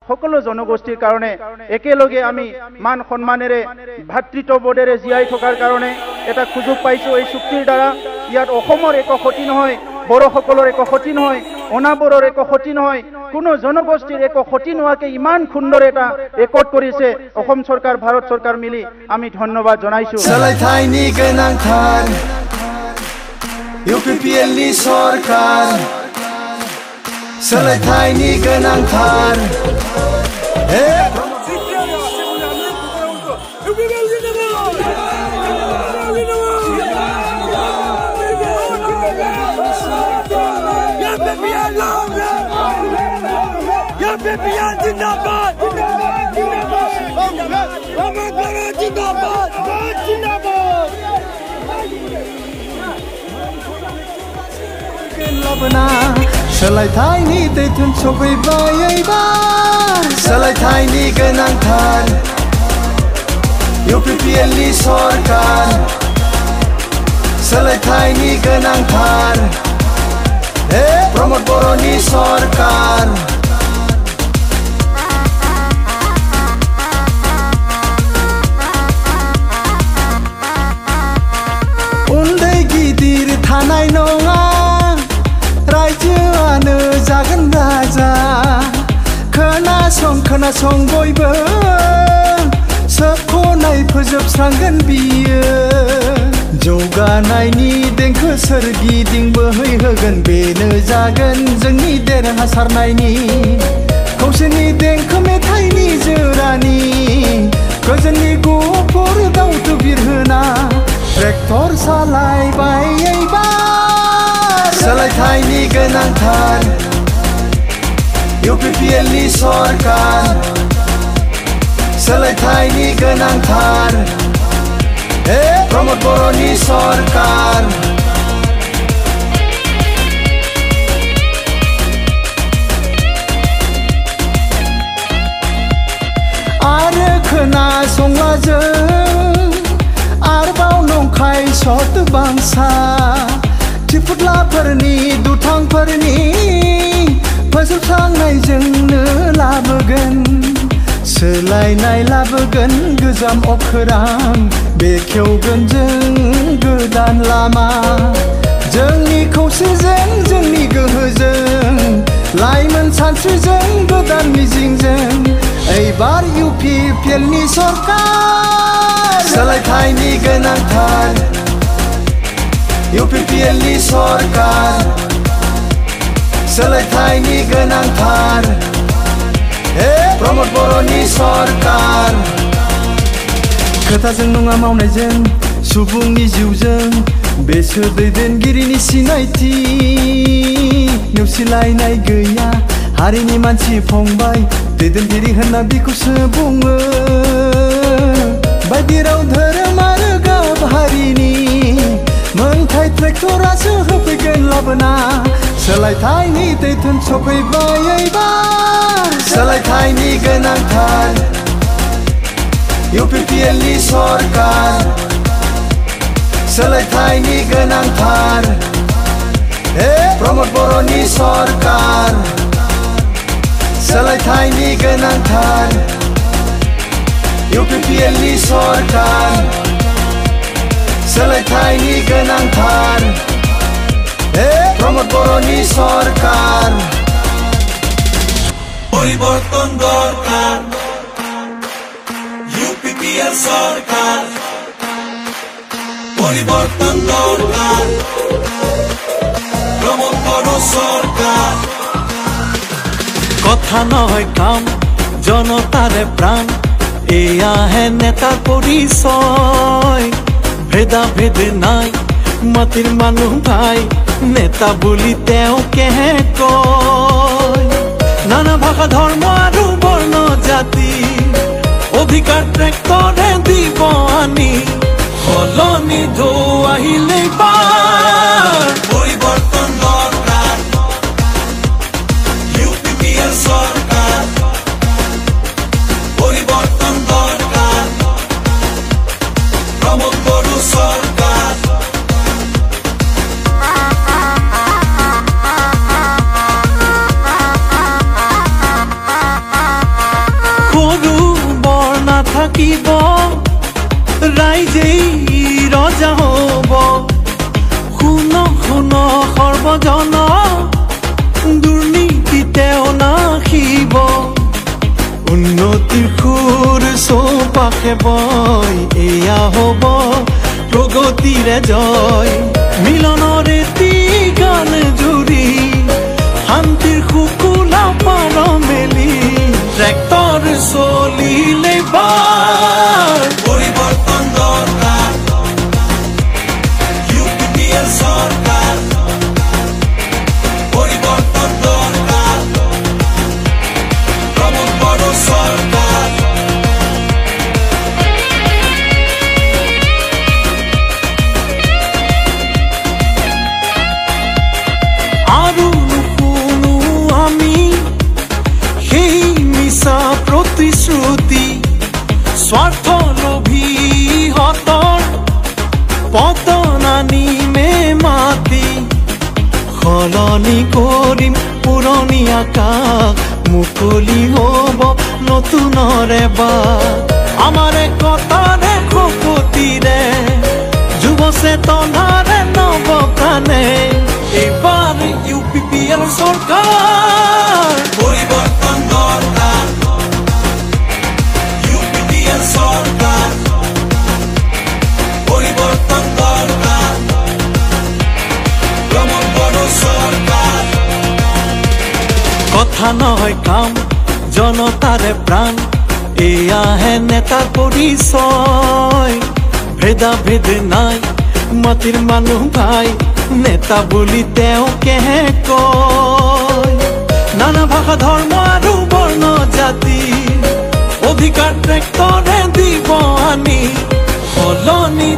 সকলো জনগোষ্ঠীৰ কাৰণে একেলগে আমি মান সন্মানেৰে ভাতৃত্ববোধেৰে জীয়াই থকাৰ কাৰণে এটা সুযোগ পাইছো এই চুক্তিৰ দ্বাৰা। ইয়াত অসমৰ একো ক্ষতি নহয়, বড়োসকলৰ একো ক্ষতি নহয়, অনাবৰৰ একো ক্ষতি নহয়, কোনো জনগোষ্ঠীৰ একো ক্ষতি নোহোৱাকৈ ইমান সুন্দৰ এটা ৰেকৰ্ড কৰিছে অসম চৰকাৰ ভাৰত চৰকাৰ মিলি। আমি ধন্যবাদ জনাইছো। सोलायथायनि गोनांथार UPPLनि सरकार, सोलायथायनि गोनांथार सोलायथायनि दैथुन सफैबाय एबार, सोलायथायनि गोनांथार UPPLनि सरकार, सोलायथायनि गोनांथार प्रमोद बर'नि सरकार। उन्दै गिदिर थानाय नङा, रायजोआनो जागोन राजा। खोनासं बयबो, सोबख'नाय फोजोबस्रांगोन बियो। जौगानायनि देंखो सोरगिदिं बोहैहोगोन, बेनो जागोन जोंनि देरहासारनायनि खौसेनि देंखो मेथाइनि जोरानि। गोजोननि गुफुर दावथु बिरहोना ट्रेक्टर सालायबाय एबार, सोलायथायनि गोनांथार UPPLनि सरकार, सोलायथायनि गोनांथार प्रमोद बर'नि सरकार। आरो खोनासंला जों आरोबाव नंखाय सत बांसा, थिफुदलाफोरनि दुथांफोरनि फोजोबस्रांनायजोंनो लाबोगोन सोलायनाय, लाबोगोन गोजाम अखोरां, बेखेवगोन जों गोदान लामा। जोंनि खौसेजों, जोंनि गोहोजों, लाइमोन सानस्रिजों, गोदान मिजिंजों एबार UPPLनि सरकार, सोलायथायनि गोनांथार UPPLनि सरकार, सोलायथायनि गोनांथार प्रमोद बर'नि सरकार। खोथाजों नङा मावनायजों, सुबुंनि जिउजों, बेसो दैदेनगिरिनि सिनायथि। नेवसिलायनाय गैया, हारिनि मानसि फंबाय, दैदेनगिरि होनना बिखौसो बुङो। बायदि राव धोरोम आरो गाब हारिनि मोनथाय ट्रेक्टरासो होफैगोन लाबोना। सोलायथायनि दैथुन सफैबाय एबार, सोलायथायनि गोनांथार UPPLनि सरकार, सोलायथायनि गोनांथार प्रमोद बर'नि सरकार, सोलायथायनि गोनांथार UPPLनि सरकार, सोलायथायनि गोनांथार प्रमोद बर'नि सरकार। পরিবর্তন দরকার UPPL সরকার, পরিবর্তন দরকার প্রমোদ বড় সরকার। কথা নয় কাম, জনতারে প্রাণ, এয়া হে নেতার পরিচয়। ভেদা ভেদে নাই, মাটির মানুহ ভাই, নেতা বুলি তেওঁ কেহে কয়। নানা ভাষা ধৰ্ম আৰু বৰ্ণ জাতি, অধিকাৰ ট্ৰেক্টৰে দিব আনি, সলনি ঢৌ আহিলে পাৰ। পৰিৱৰ্তন দৰকাৰ UPPL চৰকাৰ, পৰিৱৰ্তন দৰকাৰ প্ৰমোদ বড় চৰকাৰ। নাথাকিব ৰাইজেই ৰজা হ'ব শুন শুন সৰ্বজন দুৰ্নীতি তেওঁ নাখিব উন্নতিৰ সুৰ চৌপাশে বয় এয়া হ'ব প্ৰগতিৰে জয় মিলনৰে গান জুৰি শান্তিৰ শুকুলা পাৰ মেলি ট্ৰেক্টৰ চলিলে বাৰ পৰিবৰ্তন দৰকাৰ ইউপিপিএল সৰকাৰ পৰিবৰ্তন দৰকাৰ প্ৰমোদ বড় সৰকাৰ আৰু নুশুনো আমি সেই মিছা প্ৰতিশ্ৰুতি স্বাৰ্থ লোভী হতৰ পতন আনিমে মাতি সলনি কৰিম পুৰণি আকাশ মুকলি হ'ব নতুনৰে বাট আমাৰ একতাৰে শক্তিৰে যুৱ চেতনাৰে নৱ প্ৰাণে এইবাৰ ইউপিপিএল চৰকাৰ পৰিবৰ্তন দৰকাৰ ইউপিপিএল সৰকাৰ পৰিবৰ্তন দৰকাৰ প্ৰমোদ বড় সৰকাৰ কথা নহয় কাম জনতাৰে প্ৰাণ এয়াহে নেতাৰ পৰিচয় ভেদা ভেদ নাই মাটিৰ মানুহ ভাই নেতা বুলি তেওঁকেহে কয় নানা ভাষা ধৰ্ম আৰু বৰ্ণ জাতি অধিকাৰ ট্ৰেক্টৰে দিব আনি সলনি